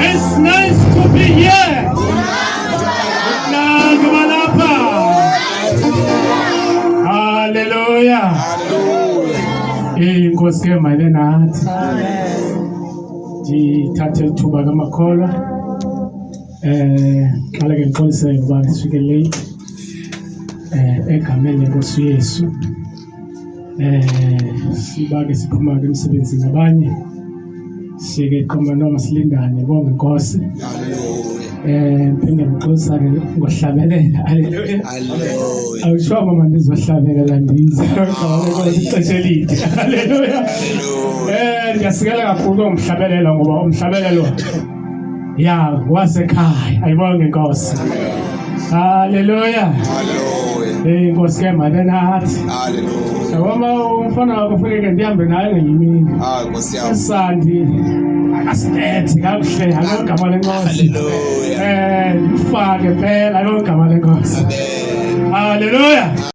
It's nice to be here. Hallelujah. Inkosi ke manje nathi. Ngithathe ithuba kamakholwa. Qala ke ngixolise ngoba sifike late. Egameni lenkosi Yesu. Sibake siphuma ke emsebenzini abanye. Sike qhoma noma silingane bonke inkosi. Phinde ngixolisa ke ngohlabelela. Hallelujah. Hallelujah. Awusho mama ndizohlabelela ndiza. Ngoba ixesha elide. Hallelujah. Ngiyasikela kakhulu umhlabelela ngoba umhlabelelo ya wasekhaya. Ayibonge inkosi. Hallelujah. Hallelujah. Inkosi ke manje nathi. Hallelujah. Uma umfana wakho ufike ndihambe naye ngiyimini. Nkosi yami. Sandi akasilethi kakuhle akogama lenkosi. Hallelujah. Ufake phela akogama lenkosi. Amen. Hallelujah.